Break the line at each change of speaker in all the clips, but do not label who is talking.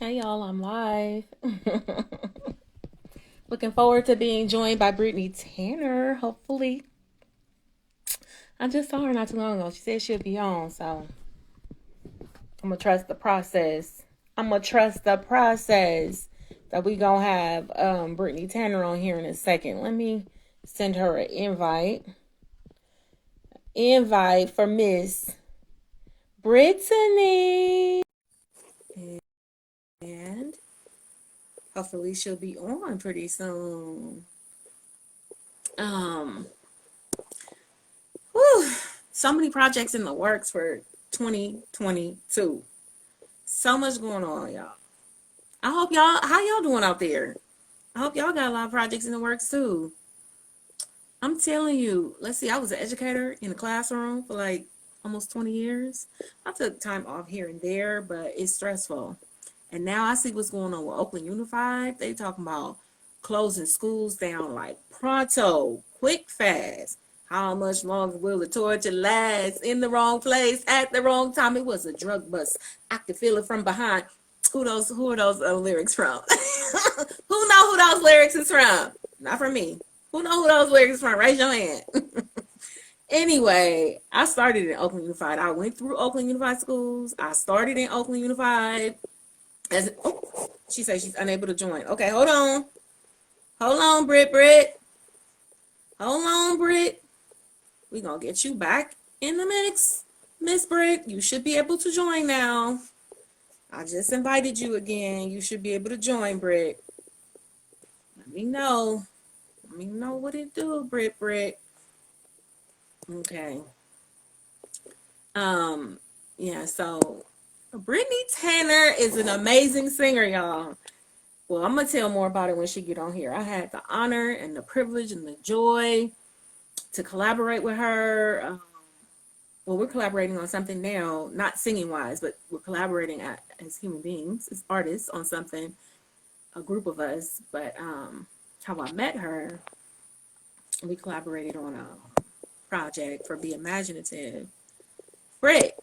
Hey y'all, I'm live. Looking forward to being joined by Brittany Tanner, hopefully. I just saw her not too long ago. She said she'll be on, so I'm gonna trust the process. I'm gonna trust the process that we gonna have Brittany Tanner on here in a second. Let me send her an invite. Invite for Miss Brittany. And hopefully she'll be on pretty soon. Um Whew, so many projects in the works for 2022. So much going on, y'all. I hope how y'all doing out there? I hope y'all got a lot of projects in the works too. I'm telling you, let's see, I was an educator in the classroom for like almost 20 years. I took time off here and there, but it's stressful. And now I see what's going on with Oakland Unified. They talking about closing schools down like pronto, quick, fast. How much longer will the torture last? In the wrong place at the wrong time. It was a drug bust. I could feel it from behind. Who are those lyrics from? Who know who those lyrics is from? Not from me. Who know who those lyrics is from? Raise your hand. Anyway, I started in Oakland Unified. I went through Oakland Unified schools. I started in Oakland Unified. She says she's unable to join. Okay, hold on. Hold on, Britt. Hold on, Britt. We're going to get you back in the mix. Miss Britt, you should be able to join now. I just invited you again. You should be able to join, Britt. Let me know. Let me know what it do, Britt. Okay. Yeah, so Brittany Tanner is an amazing singer, y'all. Well, I'm gonna tell more about it when she get on here. I had the honor and the privilege and the joy to collaborate with her. Well, we're collaborating on something now, not singing wise, but we're collaborating as human beings, as artists, on something. A group of us. But how I met her, we collaborated on a project for Be Imaginative. Britt,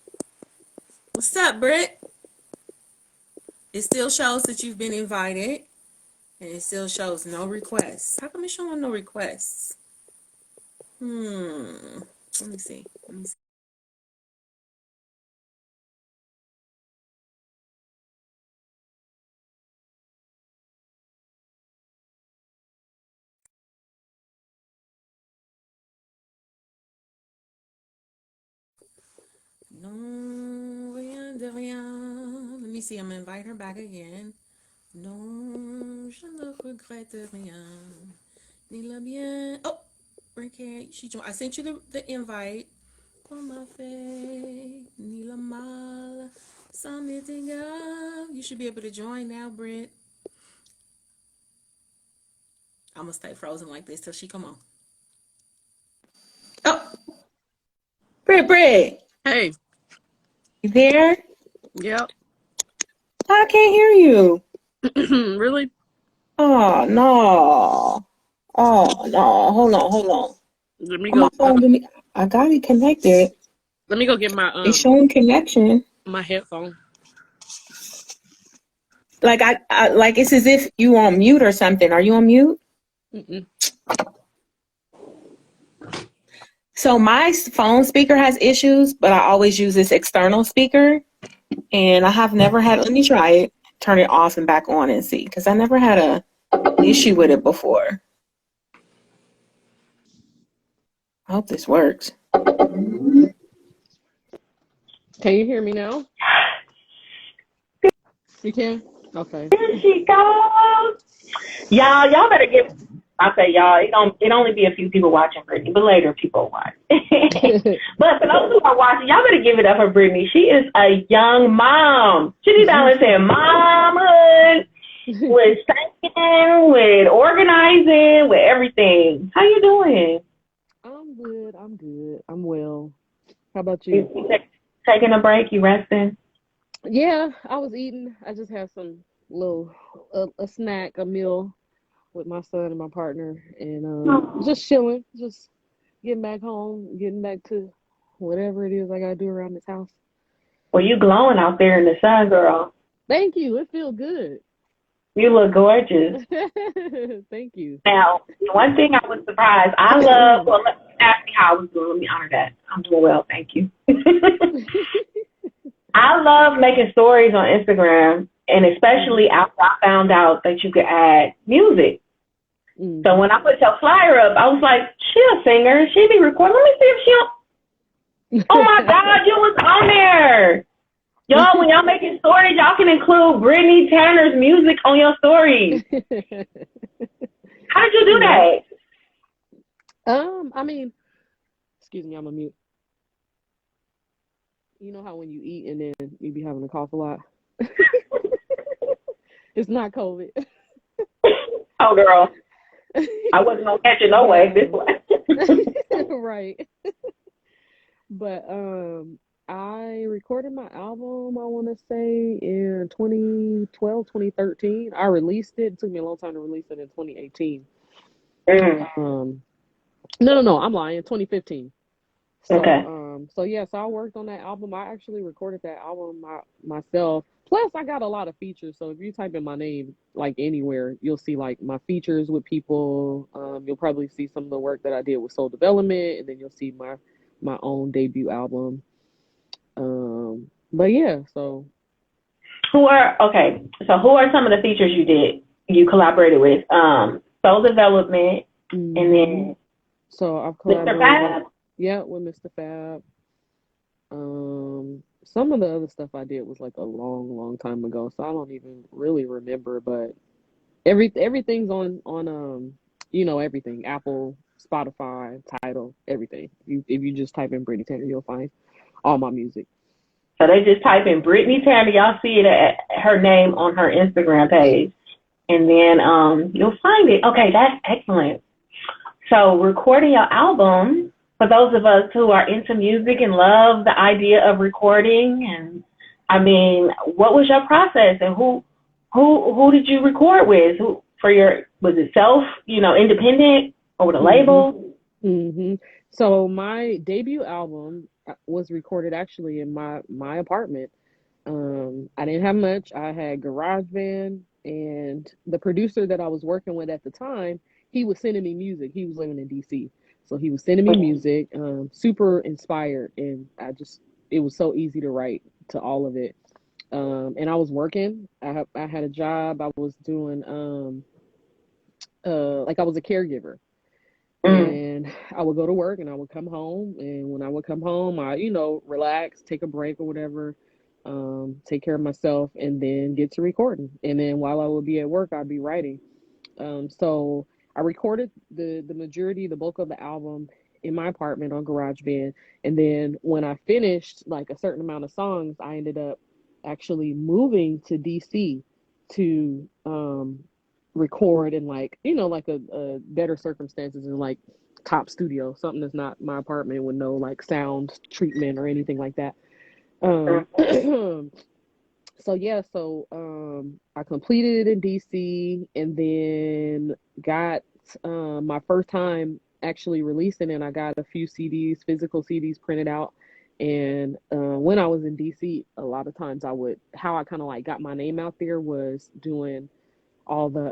what's up, Britt? It still shows that you've been invited, and it still shows no requests. How come it's showing no requests? Let me see. No, rien de rien. Let me see. I'm gonna invite her back again. Non, je ne regrette rien. Ni le bien. Oh, okay. I sent you the invite. Comme m'a fait, ni le mal, sans m'éteigner. You should be able to join now, Britt. I'm gonna stay frozen like this till she come on. Oh, Britt,
Hey,
you there?
yep.
I can't hear you.
Really?
Oh no. Oh no. Hold on.
Let me
On my
go.
phone, I got it connected.
Let me go get my
It's showing connection.
my headphone.
Like like it's as if you on mute or something. Are you on mute?
Mm-mm.
So my phone speaker has issues, but I always use this external speaker, and I have never had. Let me try it. Turn it off and back on and see, because I never had a issue with it before. I hope this works.
Can you hear me now? You can? Okay.
Here she goes. Y'all better give. I say y'all. It only be a few people watching Brittany, but later people watch. But for those who are watching, y'all better give it up for Brittany. She is a young mom. She be balancing momhood with singing, with organizing, with everything. How you doing?
I'm good. I'm good. I'm well. How about
You
you?
taking a break? You resting?
Yeah, I was eating. I just had some little a snack, a meal with my son and my partner, and
Oh.
just chilling, just getting back home, getting back to whatever it is I gotta do around this house.
Well, you glowing out there in the sun, girl.
Thank you. It feels good.
You look gorgeous.
Thank you.
Now, one thing I was surprised, I love, well, let me ask me how I was doing. Let me honor that. I'm doing well, thank you. I love making stories on Instagram, and especially
Mhm.
after I found out that you could add music. So
Mhm.
when I put your flyer up, I was like, she a singer. She be recording. Let me see if she, oh my God, you was on there. Y'all, when y'all making stories, y'all can include Brittany Tanner's music on your stories. How did you do
Yeah.
that?
I mean, excuse me, I'm a mute. You know how when you eat and then you be having to cough a lot? It's not COVID.
Oh, girl, I wasn't gonna catch it no
But
way. This way.
right. But I recorded my album, I want to say in 2012, 2013. I released it. It took me a long time to release it in 2018.
Mm,
Um no, I'm lying. 2015. So,
okay.
so yeah, so I worked on that album. I actually recorded that album myself. Plus, I got a lot of features. So if you type in my name like anywhere, you'll see like my features with people. You'll probably see some of the work that I did with Soul Development, and then you'll see my own debut album. But yeah, so
So who are some of the features you collaborated with? Soul Development, and
hmm
then
so I've
Mr.
collaborated,
Fab.
yeah, with Mr. Fab. Some of the other stuff I did was like a long time ago, so I don't even really remember. But everything's on everything, Apple, Spotify, Tidal, everything. If you just type in Brittany Tanner, you'll find all my music.
So they just type in Brittany Tanner. Y'all see it at her name on her Instagram page, and then you'll find it. Okay, that's excellent. So recording your album, for those of us who are into music and love the idea of recording, and I mean, what was your process, and who did you record with? Who for your, was it self, independent, or with a
hmm
label?
So my debut album was recorded actually in my apartment. I didn't have much. I had GarageBand, and the producer that I was working with at the time, he was sending me music. He was living in DC, so he was sending me music. Super inspired, and it was so easy to write to all of it. And I was working. I had a job. I was doing like I was a caregiver,
Mm,
and I would go to work and I would come home. And when I would come home, I, relax, take a break or whatever, take care of myself, and then get to recording. And then while I would be at work, I'd be writing. So I recorded the majority, the bulk of the album in my apartment on GarageBand. And then when I finished like a certain amount of songs, I ended up actually moving to DC to record in like, like a better circumstances in like top studio, something that's not my apartment with no like sound treatment or anything like that.
mm,
Um So yeah, I completed it in DC, and then got my first time actually releasing it. I got a few CDs, physical CDs printed out. And when I was in DC, a lot of times how I kind of like got my name out there was doing all the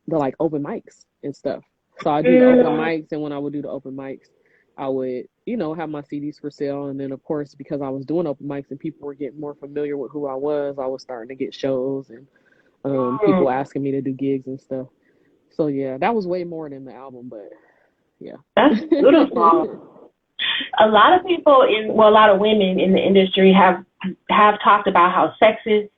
like open mics and stuff. So I do the open
mm.
mics, and when I would do the open mics, I would, have my CDs for sale. And then of course, because I was doing open mics and people were getting more familiar with who I was starting to get shows and people asking me to do gigs and stuff. So yeah, that was way more than the album, but yeah.
That's beautiful. A lot of people a lot of women in the industry have talked about how sexist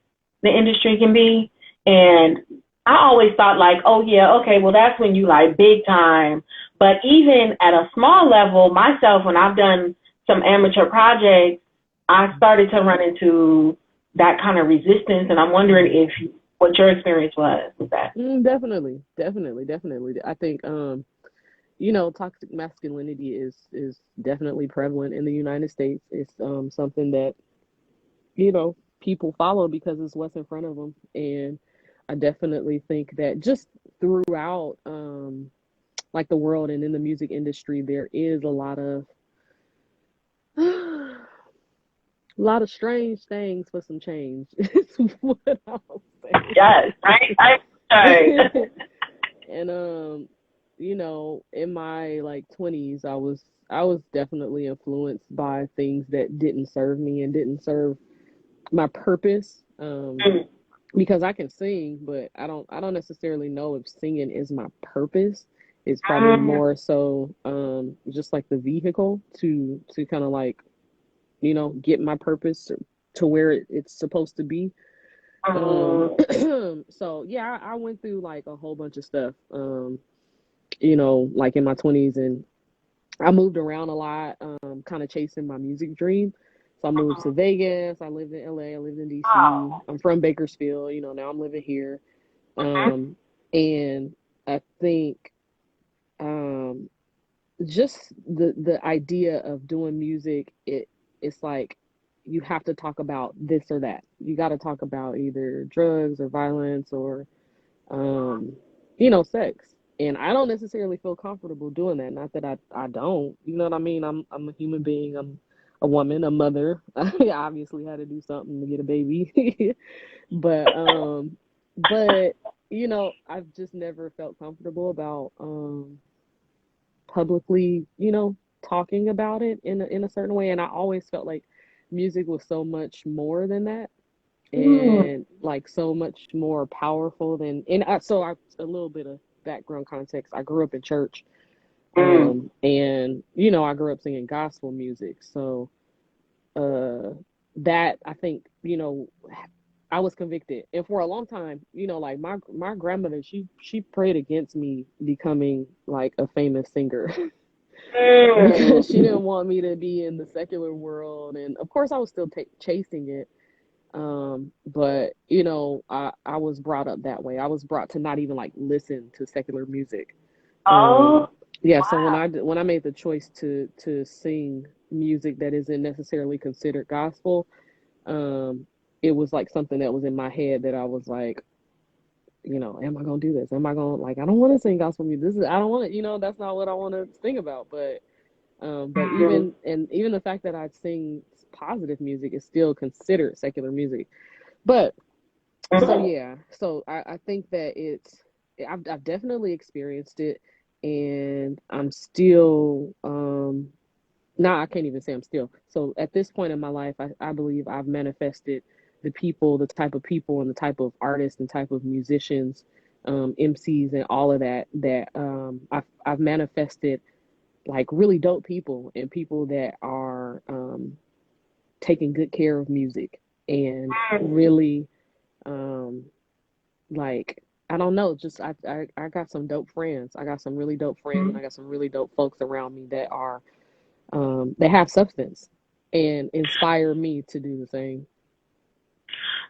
the industry can be, and I always thought like, oh yeah, okay, well that's when you like big time. But even at a small level, myself, when I've done some amateur projects, I started to run into that kind of resistance, and I'm wondering if what your experience was with that.
Definitely. I think toxic masculinity is definitely prevalent in the United States. It's something that people follow because it's what's in front of them. And I definitely think that just throughout like the world and in the music industry, there is a lot of A lot of strange things for some change. Is what I'll
Yes, right, right.
say. And you know, in my like 20s, I was definitely influenced by things that didn't serve me and didn't serve my purpose.
Mm,
Because I can sing, but I don't necessarily know if singing is my purpose. It's probably
mm,
more so just like the vehicle to kind of like, you know, get my purpose to where it's supposed to be.
mm,
So yeah, I went through like a whole bunch of stuff. You know, like in my 20s, and I moved around a lot, kind of chasing my music dream. So I moved to Vegas. I lived in LA. I lived in DC.
wow.
I'm from Bakersfield. You know, now I'm living here.
Mhm.
Um, and I think um, just the idea of doing music, it's like you have to talk about this or that. You got to talk about either drugs or violence or um, you know, sex. And I don't necessarily feel comfortable doing that. Not that I don't. You know what I mean? I'm a human being. I'm a woman, a mother. I obviously had to do something to get a baby. but but you know, I've just never felt comfortable about publicly, you know, talking about it in a certain way. And I always felt like music was so much more than that,
Mm,
and like so much more powerful than. And so I a little bit of background context. I grew up in church,
mm.
and you know, I grew up singing gospel music. So uh that, I think, you know, I was convicted. And for a long time, you know, like my grandmother, she prayed against me becoming like a famous singer. Because she
Mm.
didn't want me to be in the secular world. And of course I was still chasing it. But you know, I was brought up that way. I was brought to not even like listen to secular music.
Oh,
um yeah, so
wow.
when I made the choice to sing music that isn't necessarily considered gospel, um it was like something that was in my head that I was like, you know, am I gonna do this? Am I gonna, like, I don't want to sing gospel music. This is, I don't want to, you know, that's not what I want to sing about. But
Mm,
even the fact that I sing positive music is still considered secular music. But so
mm.
yeah, so I think that I've definitely experienced it, and I'm still nah, I can't even say I'm still. So at this point in my life, I believe I've manifested the people, the type of people, and the type of artists and type of musicians, MCs, and all of that, I've manifested like really dope people, and people that are taking good care of music, and really um like, I don't know, just I got some dope friends. I got some really dope friends, and I got some really dope folks around me that are they have substance and inspire me to do the same.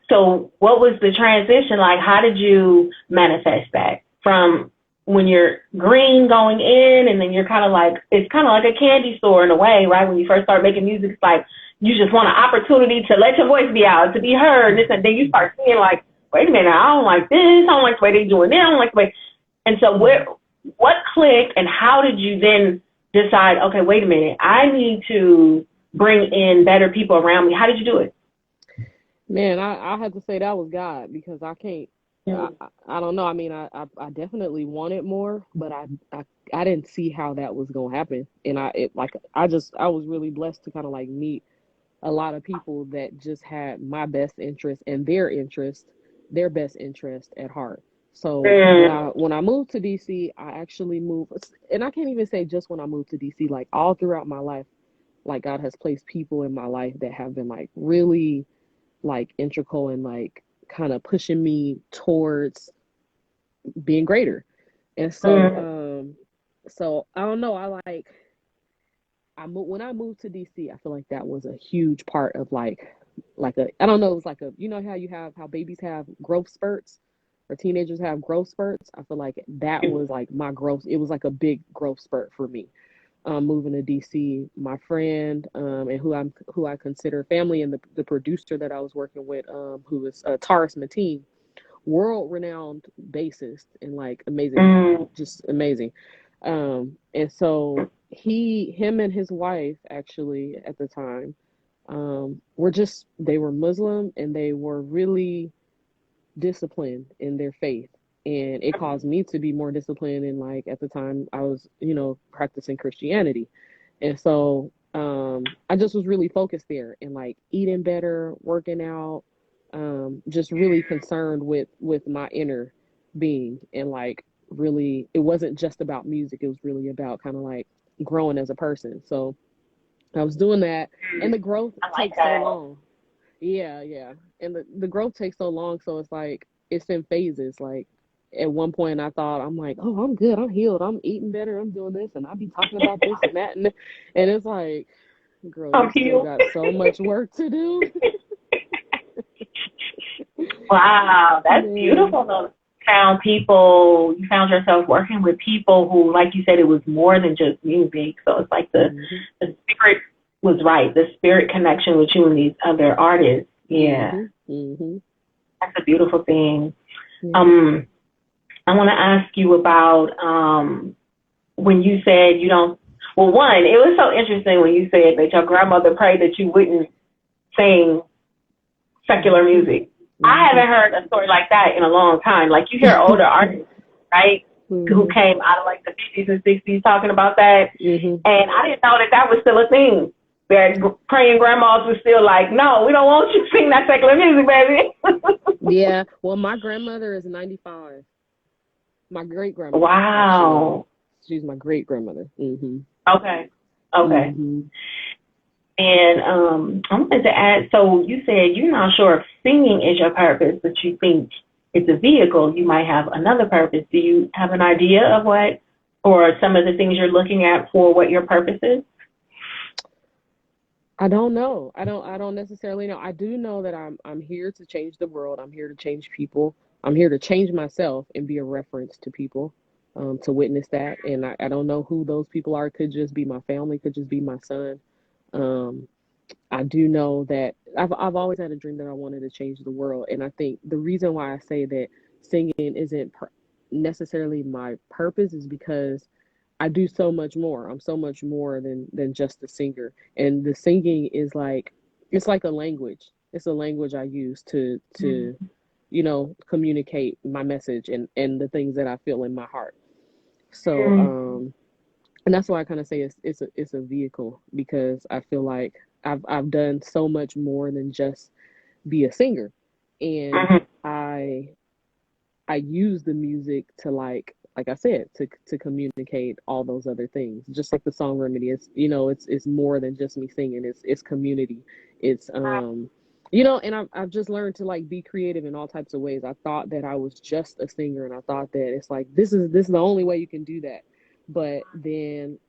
So, what was the transition like? How did you manifest that from when you're green going in, and then you're kind of like, it's kind of like a candy store in a way, right? When you first start making music, it's like you just want an opportunity to let your voice be out, to be heard, and this, and then you start seeing like, wait a minute, I don't like this, I don't like the way they're doing this, I don't like the way. And so,
Mhm.
what clicked, and how did you then decide? Okay, wait a minute, I need to bring in better people around me. How did you do it?
Man, I had to say that was God, because I can't. I don't know. I mean, I definitely wanted more, but I didn't see how that was gonna happen, and I was really blessed to kind of like meet a lot of people that just had my best interest and their best interest at heart. So
Mm,
when I moved to DC, I actually moved, and I can't even say just when I moved to DC, like all throughout my life, like God has placed people in my life that have been like really like integral and like kind of pushing me towards being greater. And
mm,
so I don't know, when I moved to DC, I feel like that was a huge part of like a, I don't know, it was like a, you know how you have, how babies have growth spurts, or teenagers have growth spurts. I feel like that was like my growth. It was like a big growth spurt for me. Moving to DC, my friend, and who I consider family, and the producer that I was working with, who was Taurus Mateen, world renowned bassist, and like amazing,
mm.
just amazing. And so him and his wife, actually, at the time, they were Muslim and they were really disciplined in their faith. And it caused me to be more disciplined. And like at the time I was, practicing Christianity. And so I just was really focused there and like eating better, working out, just really concerned with my inner being. And like really it wasn't just about music, it was really about kind of like growing as a person. So I was doing that, and the growth
I like
takes so
that.
long. Yeah, yeah. And the growth takes so long, so it's like it's in phases. Like at one point I thought I'm like, oh, I'm good, I'm healed, I'm eating better, I'm doing this, and I'll be talking about this and that, and it's like, girl, you
I'm
still
cute.
got so much work to do.
Wow, that's
Man.
beautiful though. You found yourself working with people who, like you said, it was more than just music. So it's like
Mhm.
the spirit was right, the spirit connection with you and these other artists. Yeah,
Mhm. Mhm.
that's a beautiful thing.
Yeah.
Um, I want to ask you about when you said you don't. Well, one, it was so interesting when you said that your grandmother prayed that you wouldn't sing secular
Mhm.
music. I
Mhm.
haven't heard a story like that in a long time. Like you hear older artists, right, who
Mhm.
came out of like the 50s and 60s talking about that,
Mhm.
and I didn't know that that was still a thing. That praying grandmas were still like, no, we don't want you to sing that secular music, baby.
Yeah. Well, my grandmother is 95. My great grandmother, actually.
Wow.
She's my great grandmother.
Okay. Okay.
Hmm.
And I wanted to add, so you said you're not sure if singing is your purpose, but you think it's a vehicle. You might have another purpose. Do you have an idea of what, or some of the things you're looking at for what your purpose is?
I don't know. I don't necessarily know. I do know that I'm here to change the world. I'm here to change people. I'm here to change myself and be a reference to people, to witness that. And I don't know who those people are. Could just be my family, could just be my son. Um, I do know that I've always had a dream that I wanted to change the world, and I think the reason why I say that singing isn't necessarily my purpose is because I do so much more. I'm so much more than just a singer, and the singing is like it's like a language. It's a language I use to communicate my message and the things that I feel in my heart. So
Mm-hmm.
and that's why I kind of say it's a vehicle because I feel like I've done so much more than just be a singer, and I use the music to like I said to communicate all those other things. Just like the song remedy, it's more than just me singing. It's community. It's and I've just learned to like be creative in all types of ways. I thought that I was just a singer, and I thought that it's like this is the only way you can do that. But then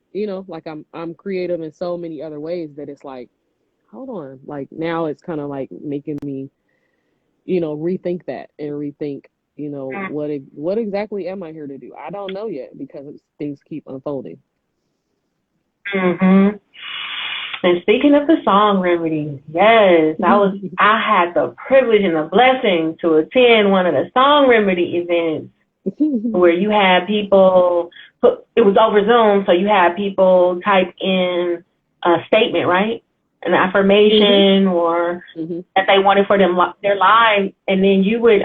like I'm creative in so many other ways that it's like hold on, like now it's kind of like making me rethink that and rethink, what exactly am I here to do? I don't know yet because things keep unfolding.
Mm-hmm. And speaking of the song remedy, yes, I had the privilege and the blessing to attend one of the song remedy events where you had people it was over Zoom, so you had people type in a statement, right? An
Mhm.
affirmation or
Mhm.
that they wanted for their lives, and then you would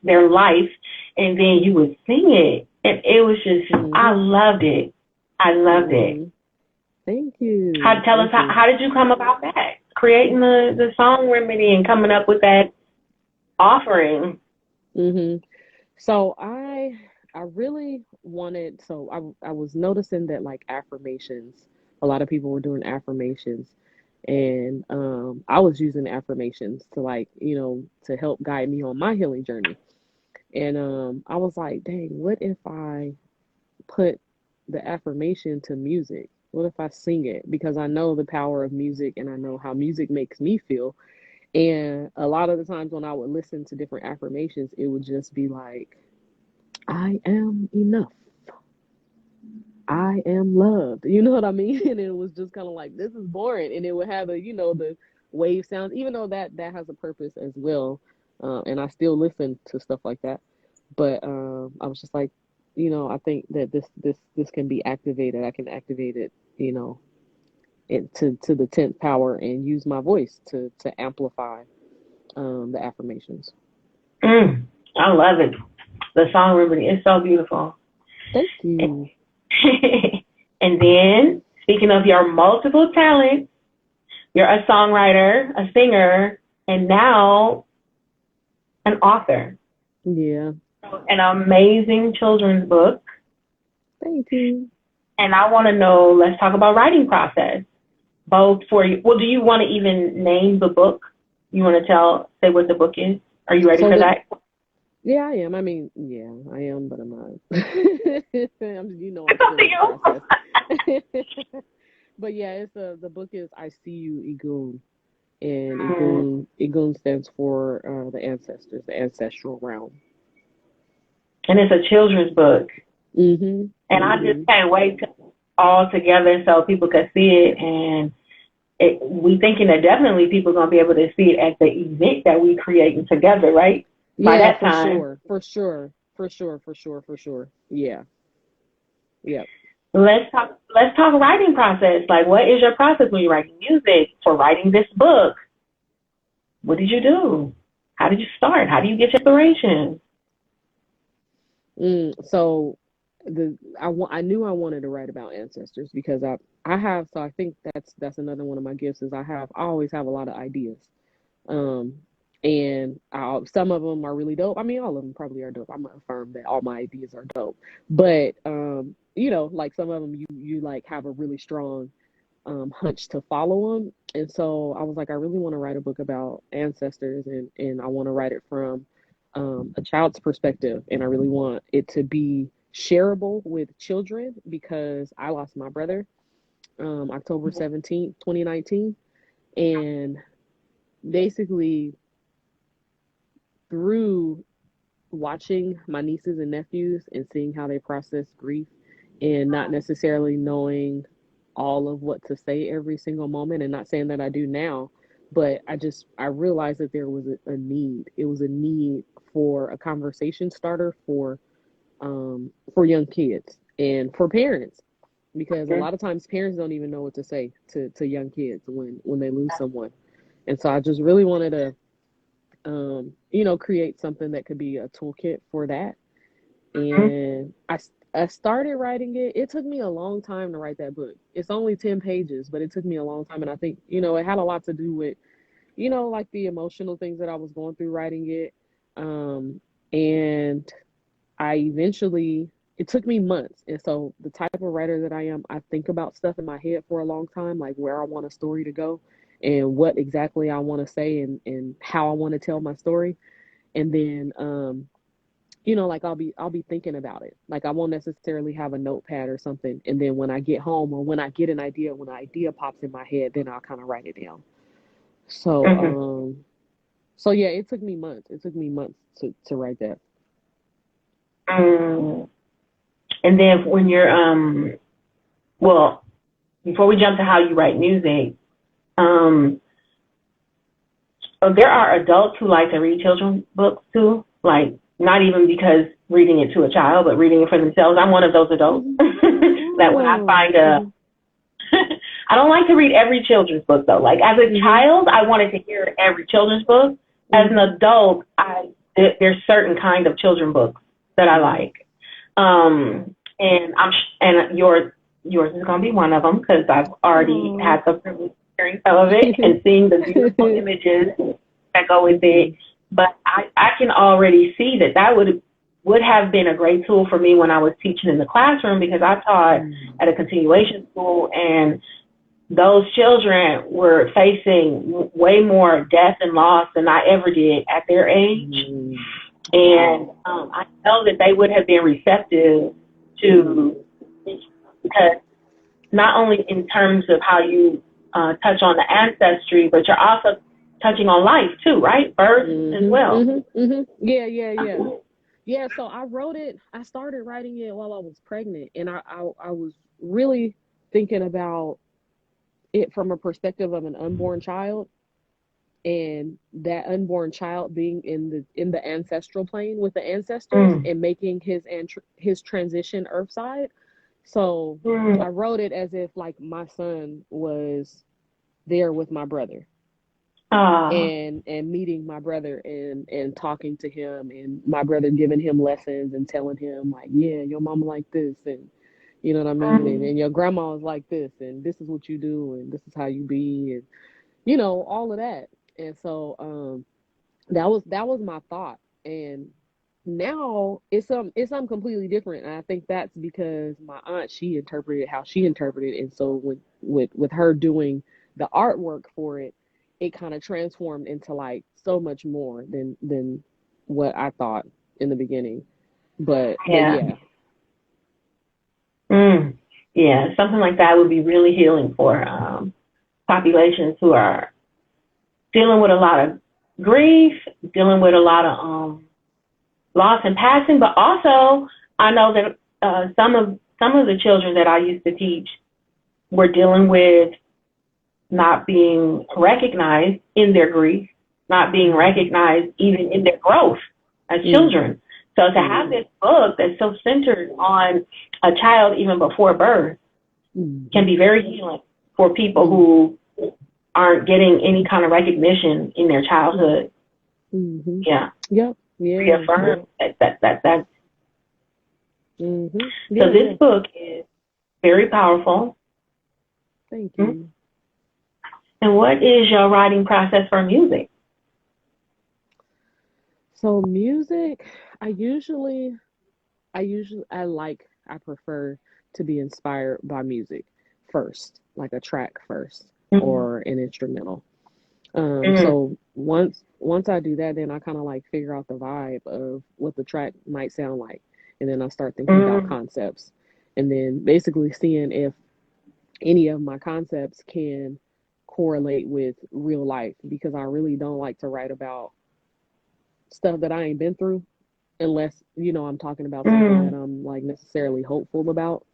their life, and then you would sing it, and it was just I
Mhm.
loved it. I loved it.
Mhm. Thank you.
Tell us
Thank you.
how did you come about that? Creating the song remedy and coming up with that offering.
Mhm. So I really wanted I was noticing that like affirmations, a lot of people were doing affirmations, and I was using affirmations to like, to help guide me on my healing journey. And I was like, dang, what if I put the affirmation to music? What if I sing it? Because I know the power of music and I know how music makes me feel. And a lot of the times when I would listen to different affirmations, it would just be like, I am enough. I am loved. You know what I mean? And it was just kind of like, this is boring. And it would have the wave sounds, even though that has a purpose as well. And I still listen to stuff like that. But I was just like, I think that this can be activated. I can activate it, you know, it to the 10th power and use my voice to amplify the affirmations.
I love it. The song Brittany is so beautiful.
Thank you.
And then, speaking of your multiple talents, you're a songwriter, a singer, and now an author.
Yeah.
An amazing children's book.
Thank you.
And I want to know, let's talk about writing process. Both for you. Well, do you want to even name the book? You want to say what the book is? Are you ready for that?
Yeah, I am. I mean, yeah, I am, but I'm not. I'm
It's up to
still in the process. But yeah, it's the book is I See You, Igun. And Igun stands for the ancestors, the ancestral realm.
And it's a children's book.
Mm-hmm.
And I just can't wait to all together so people can see it. And we thinking that definitely people are going to be able to see it at the event that we creating together, right? By
Yeah,
that time.
for sure. Yeah. Yep.
Let's talk writing process. Like, what is your process when you're writing music for writing this book? What did you do? How did you start? How do you get your inspiration?
So I knew I wanted to write about ancestors because I have, so I think that's another one of my gifts is I always have a lot of ideas. Um and some of them are really dope. I mean, all of them probably are dope. I'm gonna affirm that all my ideas are dope. But like some of them you like have a really strong hunch to follow them. And so I was like, I really want to write a book about ancestors, and I want to write it from a child's perspective. And I really want it to be shareable with children because I lost my brother October 17th, 2019. And basically, through watching my nieces and nephews and seeing how they process grief and not necessarily knowing all of what to say every single moment, and not saying that I do now, but I realized that there was a need. It was a need for a conversation starter for young kids and for parents, because a lot of times parents don't even know what to say to young kids when they lose someone. And so I just really wanted to create something that could be a toolkit for that. And I started writing it. It took me a long time to write that book. It's only 10 pages, but it took me a long time. And I think, it had a lot to do with, like the emotional things that I was going through writing it. And I eventually, it took me months. And so the type of writer that I am, I think about stuff in my head for a long time, like where I want a story to go and what exactly I want to say and how I want to tell my story. And then, like I'll be thinking about it. Like I won't necessarily have a notepad or something. And then when I get home or when I get an idea, when an idea pops in my head, then I'll kind of write it down. So, yeah, it took me months. It took me months to write that.
And then when you're, well, before we jump to how you write music, there are adults who like to read children's books too, like not even because reading it to a child, but reading it for themselves. I'm one of those adults that when I find I don't like to read every children's book though. Like as a child, I wanted to hear every children's book. As an adult, there's certain kind of children's books that I like. And yours is gonna be one of them because I've already had the privilege of hearing some of it and seeing the beautiful images that go with it. But I can already see that would have been a great tool for me when I was teaching in the classroom, because I taught at a continuation school, and those children were facing way more death and loss than I ever did at their age. And I know that they would have been receptive to, because not only in terms of how you touch on the ancestry, but you're also touching on life too, right? Birth as well.
Yeah. So I started writing it while I was pregnant, and I was really thinking about it from a perspective of an unborn child, and that unborn child being in the ancestral plane with the ancestors and making his transition earthside. So I
Mm.
wrote it as if like my son was there with my brother,
Ah.
and meeting my brother and talking to him, and my brother giving him lessons and telling him like, yeah, your mama like this, and you know what I mean,
Mm.
and your grandma is like this, and this is what you do, and this is how you be, and you know, all of that. And so that was my thought. And now it's something completely different. And I think that's because my aunt, she interpreted how she interpreted. And so with her doing the artwork for it, it kind of transformed into like so much more than what I thought in the beginning. But
Yeah.
yeah.
Mm. Yeah. Something like that would be really healing for populations who are dealing with a lot of grief, dealing with a lot of loss and passing, but also I know that some of the children that I used to teach were dealing with not being recognized in their grief, not being
Mm-hmm.
recognized even in their growth as children. So to have
Mm-hmm.
this book that's so centered on a child even before birth
Mm-hmm.
can be very healing for people
Mm-hmm.
who aren't getting any kind of recognition in their childhood.
Mm-hmm.
Yeah,
Yep. Yeah.
reaffirm
Yeah.
that.
Mm-hmm.
So
Yeah.
this
Yeah.
book is very powerful.
Thank
Mhm.
you.
And what is your writing process for music?
So music, I usually I prefer to be inspired by music first, like a track first
Mm-hmm.
or an instrumental.
Mm-hmm.
So once I do that, then I kind of like figure out the vibe of what the track might sound like, and then I start thinking about
Mm-hmm.
concepts, and then basically seeing if any of my concepts can correlate with real life, because I really don't like to write about stuff that I ain't been through unless, I'm talking about something that
Mm-hmm.
I'm like necessarily hopeful about,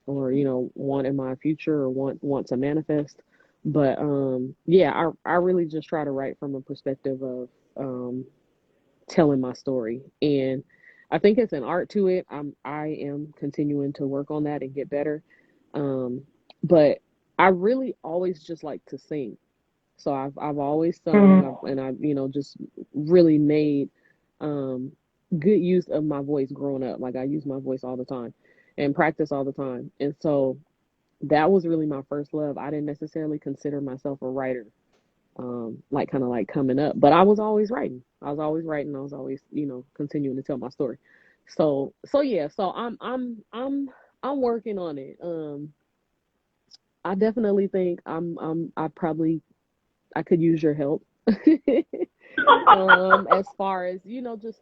or want in my future, or want to manifest. But yeah, I really just try to write from a perspective of um telling my story. And I think it's an art to it. I am continuing to work on that and get better. um but I really always just like to sing. So I've always sung,
Mm-hmm.
and I just really made um good use of my voice growing up. Like I use my voice all the time and practice all the time. And so that was really my first love. I didn't necessarily consider myself a writer, like kind of like coming up, but I was always writing. I was always writing. I was always, continuing to tell my story. So yeah, so I'm working on it. I definitely think I could use your help. As far as, just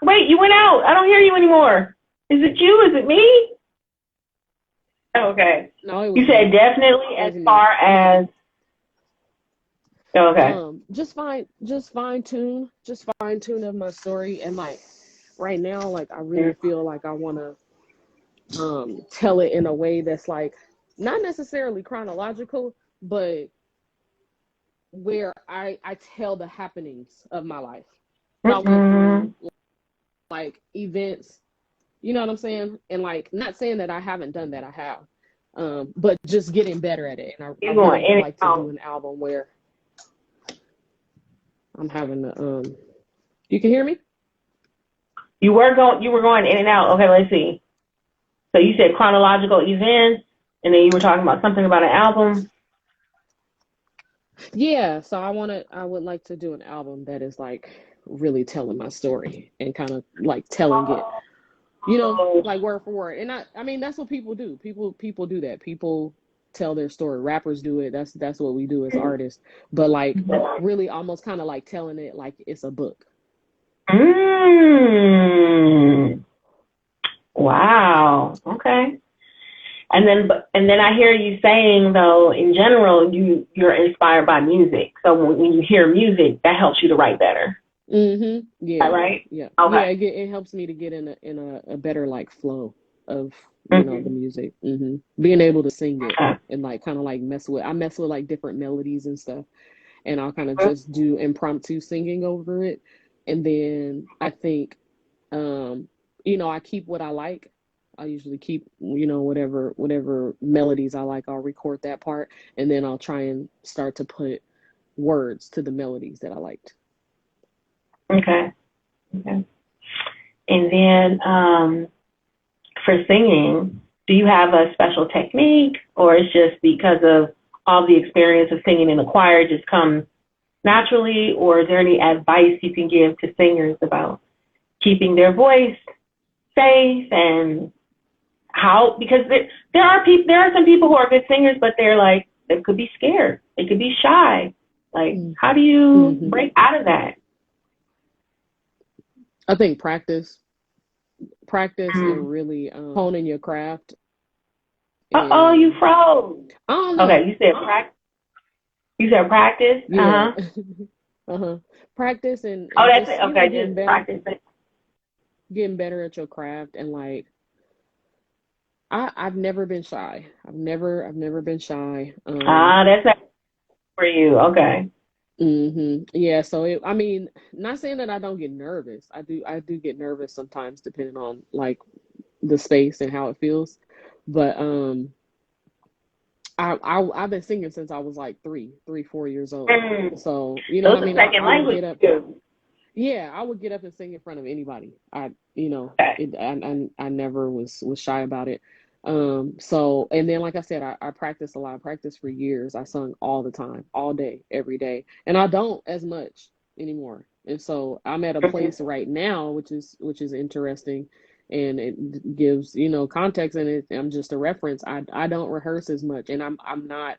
Wait, you went out. I don't hear you anymore. Is it you? Is it me? Okay.
no, it
You
was
said
me.
definitely
It
as
was me.
far as okay.
Just fine tune of my story. And like right now, like I really feel like I want to tell it in a way that's like not necessarily chronological, but where I tell the happenings of my life. So I went
Mm-mm.
through like events, you know what I'm saying? And like not saying that I haven't done that, I have. But just getting better at it. And I
You're
really
going
would
in and
like to do
out.
an album where I'm having the you can hear me?
You were going in and out. Okay, let's see. So you said chronological events, and then you were talking about something about an album.
Yeah, so I would like to do an album that is like really telling my story and kind of like telling it,
Oh.
like word for word. And I mean that's what people do. People do that. People tell their story. Rappers do it. That's what we do as artists. But like really almost kind of like telling it like it's a book.
Mm. Wow. Okay. And then I hear you saying though, in general, you're inspired by music. So when you hear music, that helps you to write better.
Mm-hmm.
Is that
Yeah.
right?
Yeah.
Okay.
Yeah. It helps me to get in a better like flow of the
Mm-hmm.
music. Being able to sing it
Okay.
and like kind of like I mess with like different melodies and stuff, and I'll kind of just do impromptu singing over it, and then I think um I keep what I like. I usually keep, whatever melodies I like, I'll record that part, and then I'll try and start to put words to the melodies that I liked.
Okay. Okay. And then for singing, do you have a special technique, or it's just because of all the experience of singing in the choir just comes naturally, or is there any advice you can give to singers about keeping their voice safe and how, because there are some people who are good singers, but they could be scared, they could be shy. Like, how do you
Mm-hmm.
break out of that?
I think practice and really honing your craft.
Oh, you
And
froze.
I don't know.
Okay, you said practice. You said practice.
Yeah. Practice and
Oh, that's
just,
it. Okay,
getting
just
better,
practice it.
getting better at your craft. And like, I've never been shy. I've never been shy.
That's not for you. Okay.
Yeah, so I mean, not saying that I don't get nervous. I do get nervous sometimes depending on like the space and how it feels. But I've been singing since I was like 4 years old.
Mm.
So,
So
what I
it's a
mean?
second
I would
language
get up.
too.
Yeah, I would get up and sing in front of anybody.
Okay.
I never was shy about it. So, and then like I said, I practiced a lot. I practiced for years. I sung all the time, all day, every day. And I don't as much anymore. And so I'm at a place right now, which is interesting, and it gives, context, and I'm just a reference. I don't rehearse as much, and I'm not,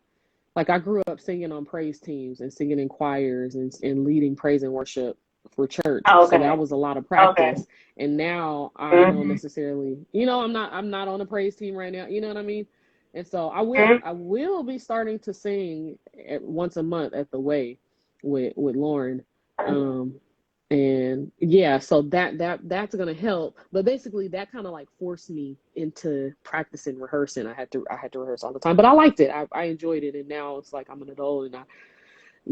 like, I grew up singing on praise teams and singing in choirs and leading praise and worship for church. So that
Okay.
was a lot of
Okay.
practice. And now I don't
Mm-hmm.
necessarily, I'm not on a praise team right now. You know what I mean? And so I will
Mm-hmm.
I will be starting to sing once a month at the Way with Lauren. Um and yeah, so that's gonna help. But basically that kind of like forced me into practicing, rehearsing. I had to rehearse all the time. But I liked it. I enjoyed it, and now it's like I'm an adult and I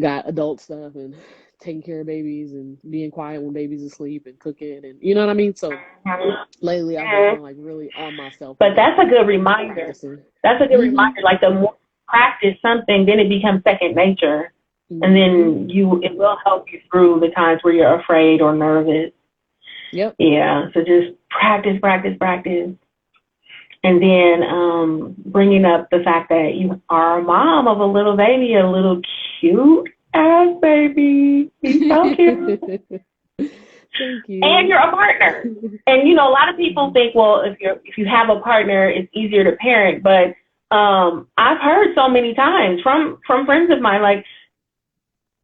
got adult stuff and taking care of babies and being quiet when baby's asleep and cooking, and you know what I mean? So lately I've been kind of like really on myself
But
with
that's
that,
a good reminder.
practicing.
That's a good
Mhm.
reminder. Like, the more you practice something, then it becomes second nature, and
Mhm.
then it will help you through the times where you're afraid or nervous.
Yep.
Yeah. So just practice, practice, practice. And then bringing up the fact that you are a mom of a little baby, a little cute ass baby. He's so cute.
Thank
And
you.
you're a partner. And a lot of people think, well, if you have a partner, it's easier to parent. But I've heard so many times from friends of mine, like,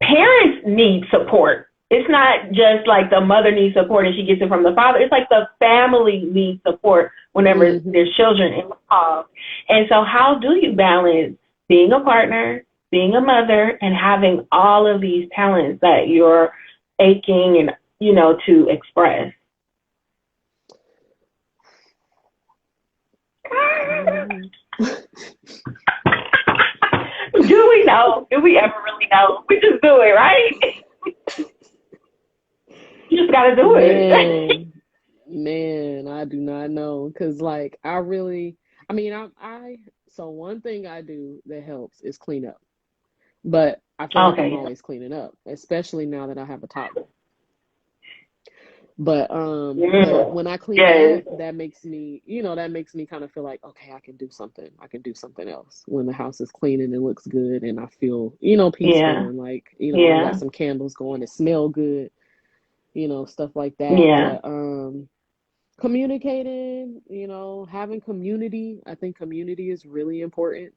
parents need support. It's not just like the mother needs support and she gets it from the father. It's like the family needs support whenever
Mhm.
there's children involved. And so how do you balance being a partner, being a mother, and having all of these talents that you're aching and, to express?
Um,
Do we know? Do we ever really know? We just do it, right? You just got to do it.
Man, man, I do not know, because like I really, I mean, so one thing I do that helps is clean up, but I feel like I'm
Okay.
always cleaning up, especially now that I have a toddler. But
Yeah.
when I clean
Yes.
up, that makes me kind of feel like, okay, I can do something. I can do something else when the house is clean and it looks good and I feel, peaceful,
Yeah.
and like, I got
Yeah.
some candles going that smell good, stuff like that.
Yeah.
But communicating, having community. I think community is really important.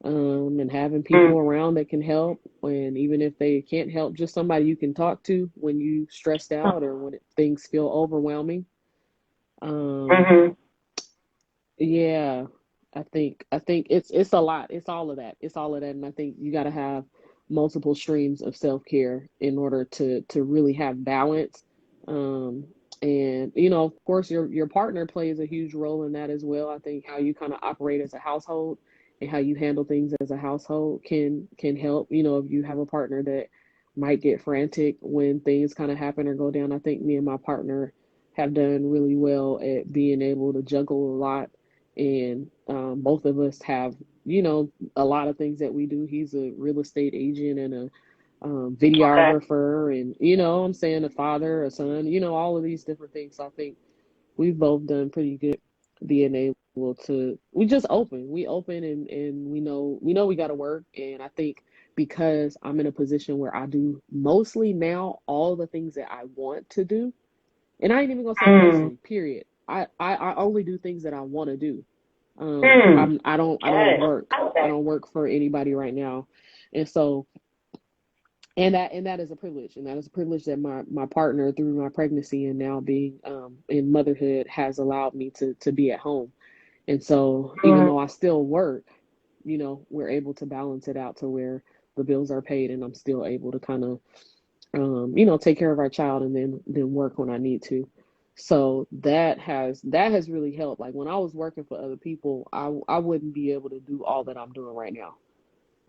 And having people
Mm.
around that can help, and even if they can't help, just somebody you can talk to when you stressed out or when things feel overwhelming. Um,
Mhm.
yeah, I think it's a lot. It's all of that. It's all of that, and I think you got to have multiple streams of self-care in order to really have balance. Um, and of course, your partner plays a huge role in that as well. I think how you kind of operate as a household and how you handle things as a household can help. If you have a partner that might get frantic when things kind of happen or go down. I think me and my partner have done really well at being able to juggle a lot. And both of us have, a lot of things that we do. He's a real estate agent and a
Okay.
videographer, and I'm saying a father, a son, all of these different things. So I think we've both done pretty good being able to. We open, and we know we got to work. And I think because I'm in a position where I do mostly now all the things that I want to do, and I ain't even gonna say
Mm.
mostly, period. I only do things that I want to do.
Mm.
I don't
Yes.
work. I
Okay.
don't work for anybody right now. And so, and that is a privilege, and that is a privilege that my partner, through my pregnancy and now being in motherhood, has allowed me to be at home. And so, even
Mm.
though I still work, we're able to balance it out to where the bills are paid, and I'm still able to kind of take care of our child, and then work when I need to. So that has really helped. Like when I was working for other people, I wouldn't be able to do all that I'm doing right now.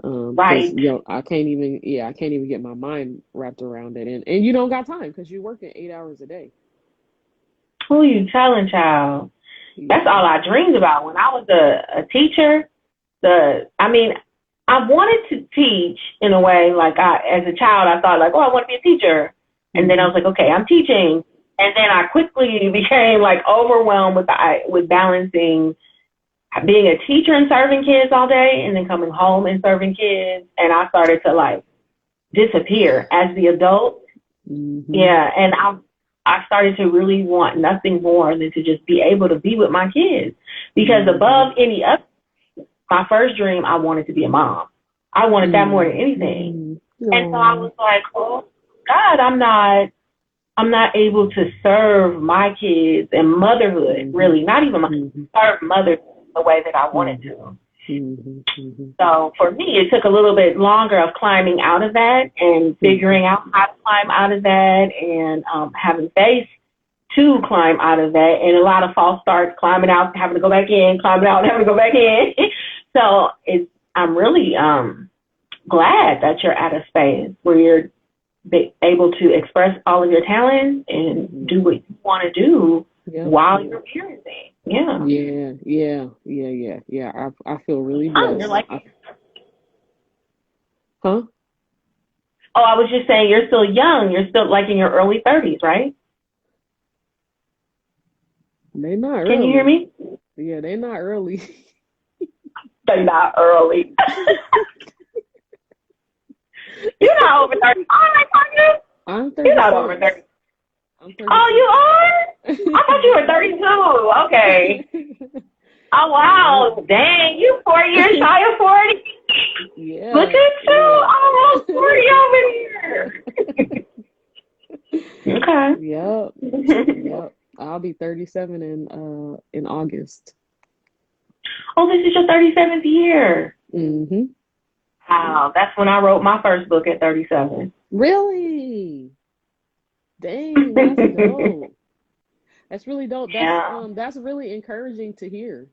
Because
Right.
I can't even get my mind wrapped around it, and you don't got time because you're working 8 hours a day.
Who you telling, child? That's
Yeah.
all I dreamed about when I was a teacher. I mean, I wanted to teach in a way. Like as a child, I thought like, oh, I want to be a teacher, and then I
Hmm.
was like, okay, I'm teaching, and then I quickly became like overwhelmed with balancing being a teacher and serving kids all day, and then coming home and serving kids, and I started to like disappear as the adult.
Hmm.
Yeah, and I started to really want nothing more than to just be able to be with my kids, because
Hmm.
above any other, my first dream, I wanted to be a mom. I wanted that more than
Hmm.
anything.
Hmm.
And so I
Oh.
was like, oh God, I'm not able to serve my kids and motherhood,
Hmm.
really, not even
Hmm.
serve motherhood the way that I wanted
Hmm.
to.
Hmm. Hmm.
So for me, it took a little bit longer of climbing out of that and
Hmm.
figuring out how to climb out of that, and having faith to climb out of that, and a lot of false starts, climbing out, having to go back in, climbing out, having to go back in. So I'm really glad that you're at a space where you're able to express all of your talents and do what you want to do
Yep.
while you're parenting. Yeah.
Yeah, yeah, yeah, yeah, yeah. I feel really
You're
blessed.
like,
Huh?
oh, I was just saying, you're still young. You're still like in your early 30s, right?
They not
Can you hear
early.
me?
Yeah, they not early.
They're not early. You're not over 30. Oh, my God,
I'm
you're not over
36.
30.
I'm
Oh, you
36.
are? I thought you were 32. Okay. Oh,
Yep.
wow. Dang, you 4 years shy of 40. Look
Yeah,
at you.
yeah.
Almost 40 over here. Okay.
Yep, yep. I'll be 37 in August.
Oh, this is your 37th year.
Hmm.
Wow. That's when I wrote my first book at 37.
Really? Dang, that's dope. That's really dope. That's
Yeah.
that's really encouraging to hear.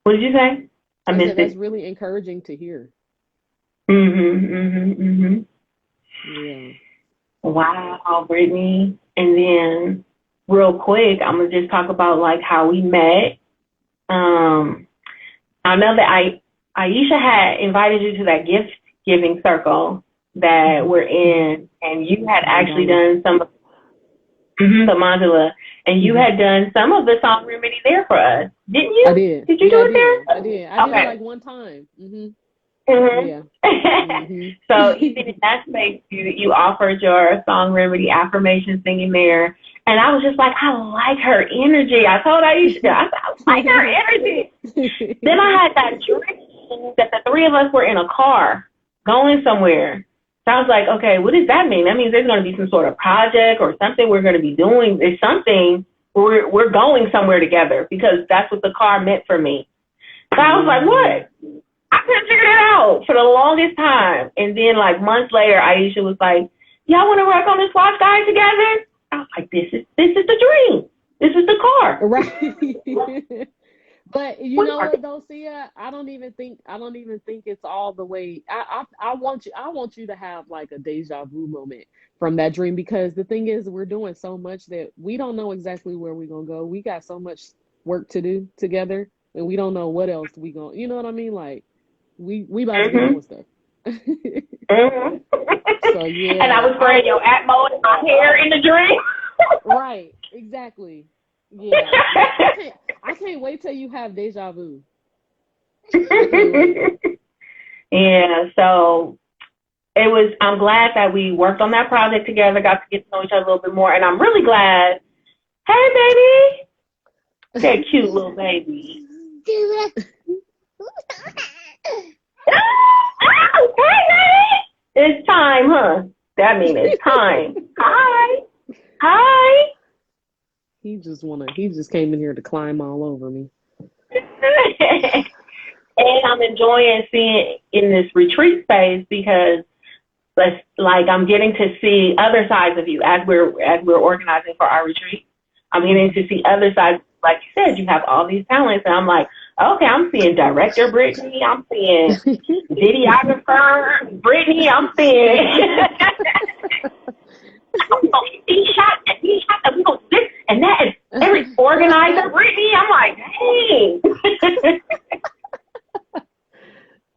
What did you say? I
I said
missed
that's
it.
really encouraging to hear.
Mhm.
Yeah.
Wow, Brittany. And then, real quick, I'm gonna just talk about like how we met. Um, I know that Aisha had invited you to that gift giving circle that
Hmm.
we're in, and you had actually
Mandala.
done some of the mandala, and you
Hmm.
had done some of the song remedy there for us, didn't
I
you?
did.
Did you
Yeah,
do
I
it
did. I did. I
there?
did it
Okay.
like one time.
hmm
Yeah. Hmm.
So even in that space, you offered your song remedy affirmation singing there, and I was just like, I like her energy. I told Aisha, I said, I like her energy. Then I had that dream that the three of us were in a car going somewhere. So I was like, okay, what does that mean? That means there's going to be some sort of project or something we're going to be doing. There's something we're going somewhere together, because that's what the car meant for me. So I was like,
Yeah.
what? I couldn't figure it out for the longest time. And then like months later, Aisha was like, y'all want to work on this watch guide together? I was like, this is the dream. This is the car.
Right. But you
We
know
are.
what though, Sia? I don't even think it's all the way. I want you to have like a deja vu moment from that dream, because the thing is we're doing so much that we don't know exactly where we're gonna go. We got so much work to do together, and we don't know what else we gonna, you know what I mean? Like we about to be
Mhm.
doing stuff.
Mhm.
So
And I
yeah,
was spraying your Atmo in my hair in the dream.
right, exactly. Yeah, yeah. I can't wait till you have deja vu. I can't wait.
Yeah. So it was. I'm glad that we worked on that project together. Got to get to know each other a little bit more, and I'm really glad. Hey, baby. That cute little baby. Oh, hey, baby. It's time, huh? That means it's time. Hi. Hi.
He just came in here to climb all over me.
And I'm enjoying seeing in this retreat space because like I'm getting to see other sides of you as we're organizing for our retreat. I'm getting to see other sides. Like you said, you have all these talents, and I'm like, okay, I'm seeing director Brittany, I'm seeing videographer Brittany, I'm seeing these shots and these shots, and we go this and that, and every organizer Brittany. I'm like, dang,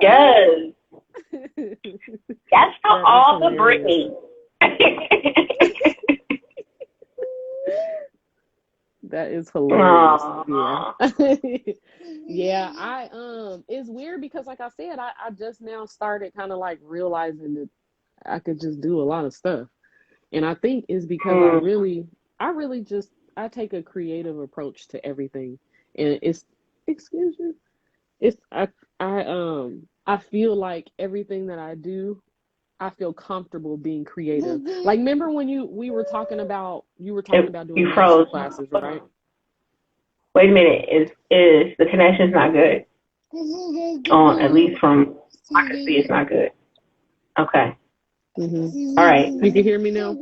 yes, that's for
That is
all the
hilarious.
Brittany.
That is hilarious. Yeah.
Aww.
Yeah, it's weird because like I said, I just now started kind of like realizing that I could just do a lot of stuff. And I think it's because
Mm,
I really just I take a creative approach to everything. And it's excuse me. It's I feel like everything that I do, I feel comfortable being creative. Like remember when you were talking about
you
doing master
froze.
classes,
Hold
right?
on. Wait a minute. Is the connection's not good? At least from I can see, it's not good. Okay. All right.
You can hear me now?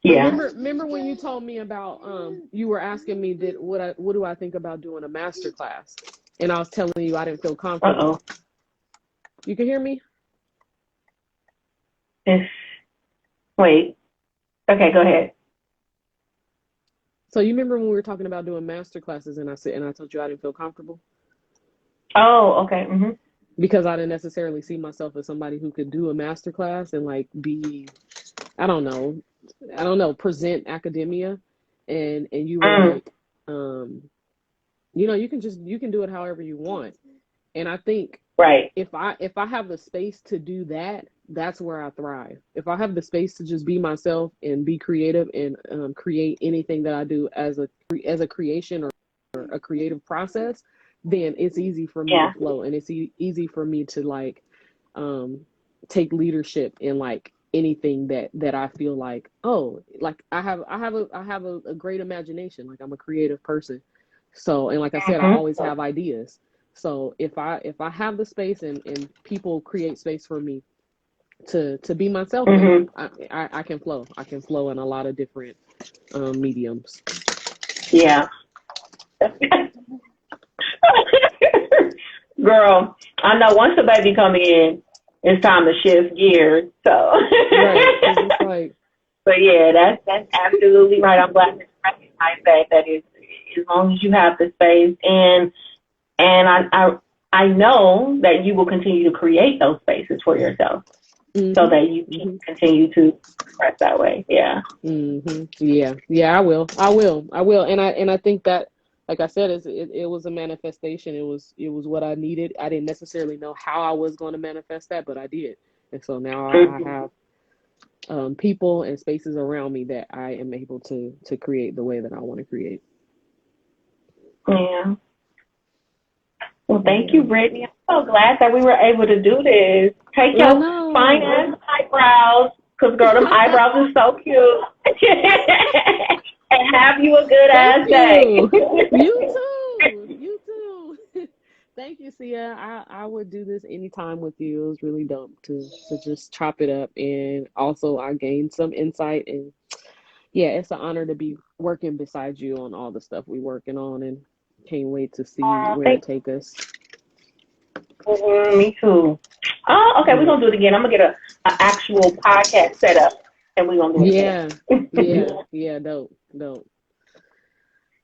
Yeah.
Remember when you told me about you were asking me did what do I think about doing a master class? And I was telling you I didn't feel
Uh
comfortable.
oh.
You can hear me?
It's wait. Okay, go ahead.
So you remember when we were talking about doing master classes and I told you I didn't feel comfortable
Oh, okay. Mhm.
because I didn't necessarily see myself as somebody who could do a master class and like be I don't know, present academia and you were
Mm,
like you know, you can do it however you want. And I think
right.
if I have the space to do that, that's where I thrive. If I have the space to just be myself and be creative and create anything that I do as a creation or a creative process, then it's easy for me to
Yeah.
flow and it's easy for me to like um, take leadership in like anything that I feel like like I have a great imagination. Like I'm a creative person, so and like I said, I
Mhm.
always have ideas. So if I have the space and people create space for me to be myself, then
Mhm.
I can flow. I can flow in a lot of different mediums.
Yeah. Girl, I know once the baby come in, it's time to shift gears. So,
Right, because it's like
but yeah, that's absolutely right. I'm glad that you recognize that is as long as you have the space and I know that you will continue to create those spaces for yourself so that you can
hmm
continue to express that way. Yeah.
Yeah, yeah, I will, and I think that, like I said, it was a manifestation. It was what I needed. I didn't necessarily know how I was going to manifest that, but I did, and so now I
Mhm.
have people and spaces around me that I am able to create the way that I want to create.
Yeah. Well, thank you,
Yeah,
Brittany. I'm so glad that we were able to do this. Take
I
your fine
know.
ass eyebrows, cause girl, them eyebrows are so cute. And have you a good
Thank
ass day.
you. You too. You too. Thank you, Sia. I would do this anytime with you. It was really dope to just chop it up, and also I gained some insight and yeah, it's an honor to be working beside you on all the stuff we working on, and can't wait to see where it
Thank
take us.
you. Me too. Oh, okay. We're
Yeah.
gonna do it again. I'm gonna get a actual podcast set up, and we're gonna do it
Yeah.
again.
Yeah. Yeah. Dope. Dope.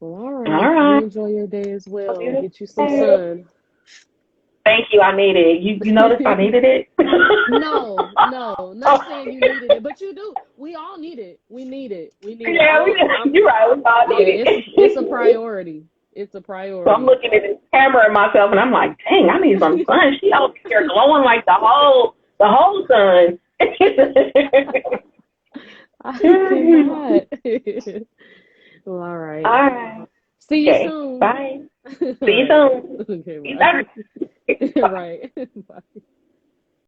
Well, all
All
right. You
right.
enjoy your day as
Hope
well.
you
Get you some
do.
sun.
Thank you. I needed it. You noticed I needed it.
No, no, not saying you needed it, but you do. We all need it. We need it. We need it.
Yeah, you're right. We all
Yeah,
need
it's a
it.
priority. It's a
So I'm
priority.
looking at this camera and myself, and I'm like, dang, I need some sun. She out here glowing like the whole sun.
I cannot. Well, all
All
right.
right.
See you
Okay.
soon.
Bye.
All
See you
right.
soon.
Okay,
See you
bye.
later. Bye.
Right. Bye.